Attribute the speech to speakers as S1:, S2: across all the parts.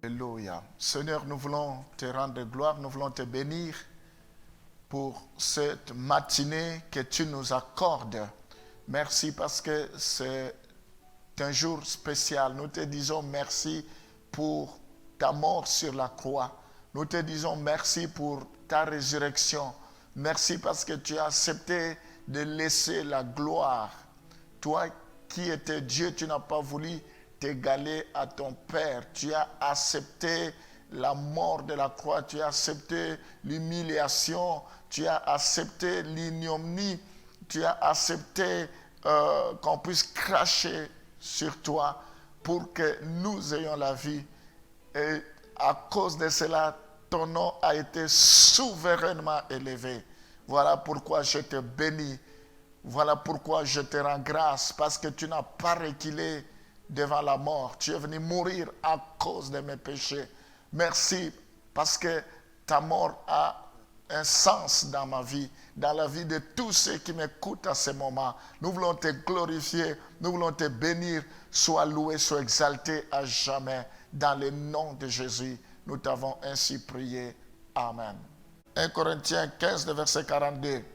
S1: Alléluia. Seigneur, nous voulons te rendre gloire, nous voulons te bénir pour cette matinée que tu nous accordes. Merci parce que c'est un jour spécial. Nous te disons merci pour ta mort sur la croix. Nous te disons merci pour ta résurrection. Merci parce que tu as accepté de laisser la gloire. Toi qui étais Dieu, tu n'as pas voulu t'égaler à ton Père. Tu as accepté la mort de la croix. Tu as accepté l'humiliation. Tu as accepté l'ignominie. Tu as accepté qu'on puisse cracher sur toi pour que nous ayons la vie. Et à cause de cela, ton nom a été souverainement élevé. Voilà pourquoi je te bénis. Voilà pourquoi je te rends grâce, parce que tu n'as pas reculé devant la mort. Tu es venu mourir à cause de mes péchés. Merci parce que ta mort a un sens dans ma vie, dans la vie de tous ceux qui m'écoutent à ce moment. Nous voulons te glorifier, nous voulons te bénir. Sois loué, sois exalté à jamais. Dans le nom de Jésus, nous t'avons ainsi prié. Amen. 1 Corinthiens 15, verset 42.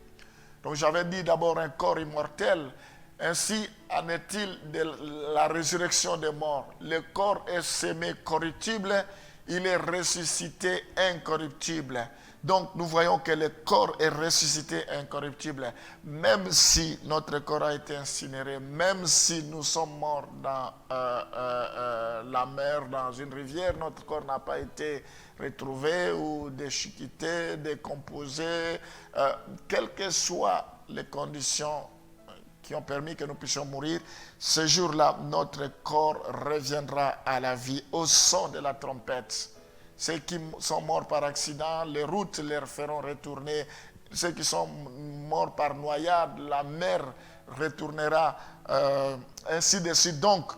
S1: Donc j'avais dit d'abord un corps immortel. Ainsi en est-il de la résurrection des morts. Le corps est semé corruptible, il est ressuscité incorruptible. Donc nous voyons que le corps est ressuscité incorruptible. Même si notre corps a été incinéré, même si nous sommes morts dans la mer, dans une rivière, notre corps n'a pas été retrouvé ou déchiqueté, décomposé. Quelles que soient les conditions qui ont permis que nous puissions mourir, ce jour-là, notre corps reviendra à la vie au son de la trompette. Ceux qui sont morts par accident, les routes leur feront retourner. Ceux qui sont morts par noyade, la mer retournera, ainsi de suite. Donc,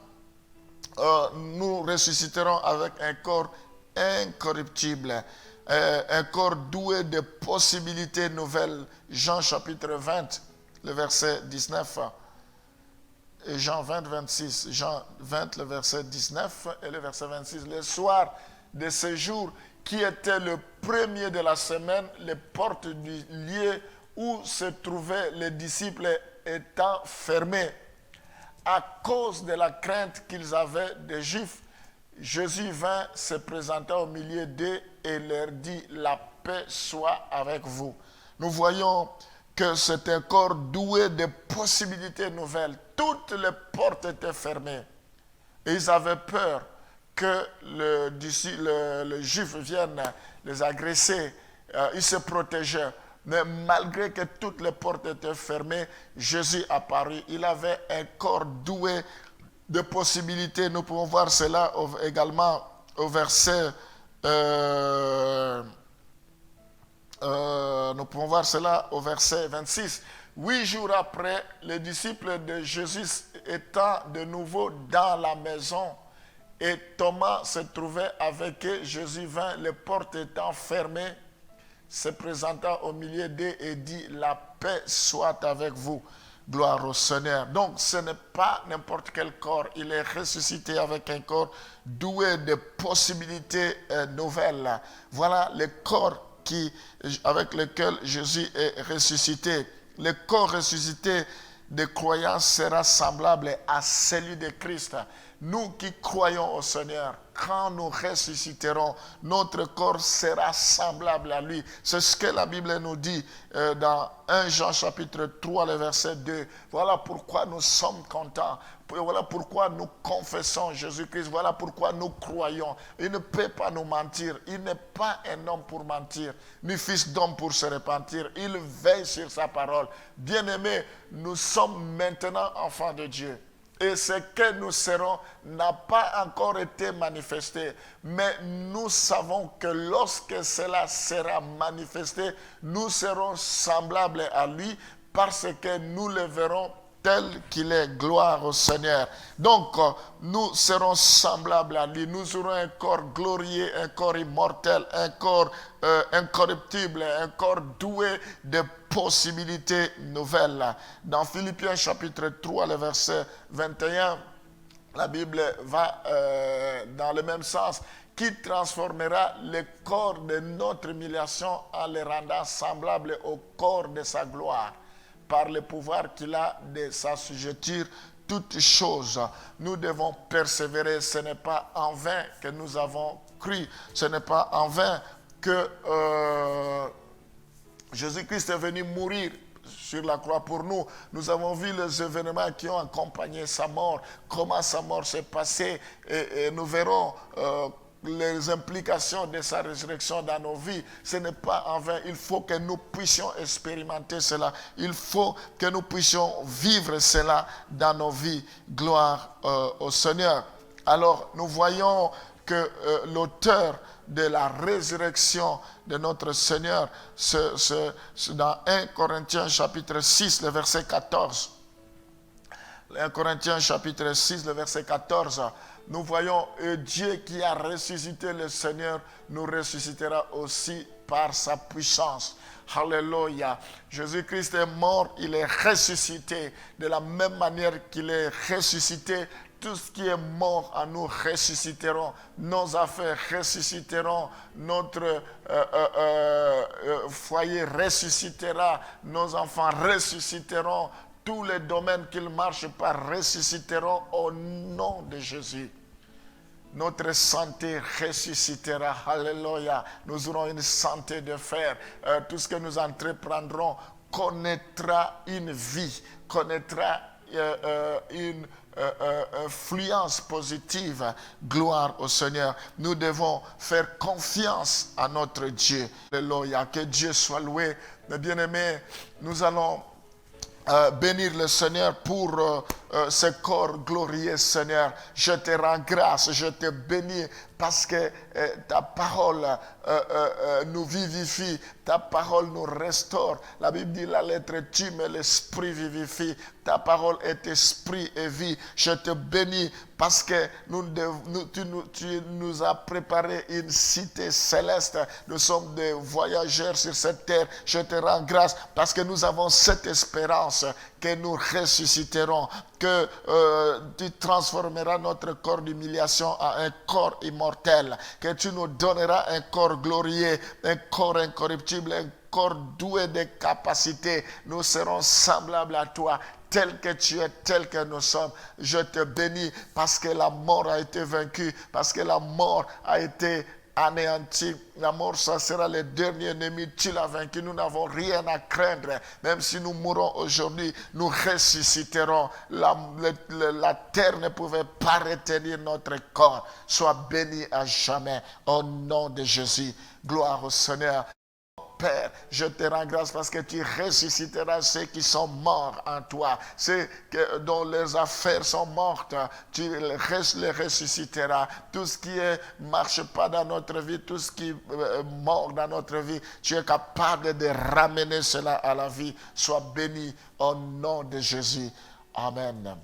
S1: nous ressusciterons avec un corps incorruptible, un corps doué de possibilités nouvelles. Jean chapitre 20, le verset 19, et Jean 20, 26. Jean 20, le verset 19 et le verset 26. Le soir de ce jour, qui était le premier de la semaine, les portes du lieu où se trouvaient les disciples étant fermées, à cause de la crainte qu'ils avaient des Juifs, Jésus vint se présenter au milieu d'eux et leur dit, la paix soit avec vous. Nous voyons que c'est un corps doué de possibilités nouvelles. Toutes les portes étaient fermées. Et ils avaient peur que le juif vienne les agresser. Ils se protégeaient. Mais malgré que toutes les portes étaient fermées, Jésus apparut. Il avait un corps doué de possibilités. Nous pouvons voir cela également au verset... nous pouvons voir cela au verset 26. 8 jours après, les disciples de Jésus étant de nouveau dans la maison, et Thomas se trouvait avec eux, Jésus vint, les portes étant fermées, se présenta au milieu d'eux et dit, la paix soit avec vous. Gloire au Seigneur. Donc ce n'est pas n'importe quel corps, il est ressuscité avec un corps doué de possibilités nouvelles. Voilà le corps avec lequel Jésus est ressuscité. Le corps ressuscité des croyants sera semblable à celui de Christ. Nous qui croyons au Seigneur, quand nous ressusciterons, notre corps sera semblable à lui. C'est ce que la Bible nous dit dans 1 Jean chapitre 3, le verset 2. Voilà pourquoi nous sommes contents. Voilà pourquoi nous confessons Jésus-Christ. Voilà pourquoi nous croyons. Il ne peut pas nous mentir. Il n'est pas un homme pour mentir, ni fils d'homme pour se repentir. Il veille sur sa parole. Bien-aimés, nous sommes maintenant enfants de Dieu. Et ce que nous serons n'a pas encore été manifesté. Mais nous savons que lorsque cela sera manifesté, nous serons semblables à lui parce que nous le verrons tel qu'il est. Gloire au Seigneur. Donc, nous serons semblables à lui. Nous aurons un corps glorieux, un corps immortel, un corps incorruptible, un corps doué de possibilités nouvelles. Dans Philippiens chapitre 3, le verset 21, la Bible va dans le même sens. qui transformera le corps de notre humiliation en le rendant semblable au corps de sa gloire, par le pouvoir qu'il a de s'assujettir toutes choses. Nous devons persévérer. Ce n'est pas en vain que nous avons cru. Ce n'est pas en vain que Jésus-Christ est venu mourir sur la croix pour nous. Nous avons vu les événements qui ont accompagné sa mort, comment sa mort s'est passée, et nous verrons les implications de sa résurrection dans nos vies. Ce n'est pas en vain. Il faut que nous puissions expérimenter cela. Il faut que nous puissions vivre cela dans nos vies. Gloire au Seigneur. Alors, nous voyons que l'auteur de la résurrection de notre Seigneur, dans 1 Corinthiens chapitre 6, le verset 14. 1 Corinthiens chapitre 6, le verset 14. Nous voyons Dieu qui a ressuscité le Seigneur nous ressuscitera aussi par sa puissance. Alléluia. Jésus-Christ est mort, il est ressuscité. De la même manière qu'il est ressuscité, tout ce qui est mort en nous ressusciteront. Nos affaires ressusciteront. Notre foyer ressuscitera. Nos enfants ressusciteront. Tous les domaines qu'ils ne marchent pas ressusciteront au nom de Jésus. Notre santé ressuscitera. Alléluia. Nous aurons une santé de fer. Tout ce que nous entreprendrons connaîtra une vie, connaîtra une influence positive. Gloire au Seigneur. Nous devons faire confiance à notre Dieu. Alléluia. Que Dieu soit loué. Mes bien-aimés, nous allons bénir le Seigneur pour ce corps glorieux, Seigneur. Je te rends grâce, je te bénis parce que ta parole nous vivifie, ta parole nous restaure. La Bible dit la lettre tue, mais l'esprit vivifie. Ta parole est esprit et vie. Je te bénis parce que tu nous as préparé une cité céleste. Nous sommes des voyageurs sur cette terre. Je te rends grâce parce que nous avons cette espérance que nous ressusciterons, que tu transformeras notre corps d'humiliation en un corps immortel, que tu nous donneras un corps glorieux, un corps incorruptible, un corps doué de capacités. Nous serons semblables à toi, tel que tu es, tel que nous sommes. Je te bénis parce que la mort a été vaincue, parce que la mort a été anéanti. La mort, ça sera le dernier ennemi. Tu l'as vaincu. Nous n'avons rien à craindre. Même si nous mourons aujourd'hui, nous ressusciterons. La terre ne pouvait pas retenir notre corps. Sois béni à jamais. Au nom de Jésus. Gloire au Seigneur. Père, je te rends grâce parce que tu ressusciteras ceux qui sont morts en toi, ceux dont les affaires sont mortes, tu les ressusciteras. Tout ce qui ne marche pas dans notre vie, tout ce qui est mort dans notre vie, tu es capable de ramener cela à la vie. Sois béni au nom de Jésus. Amen.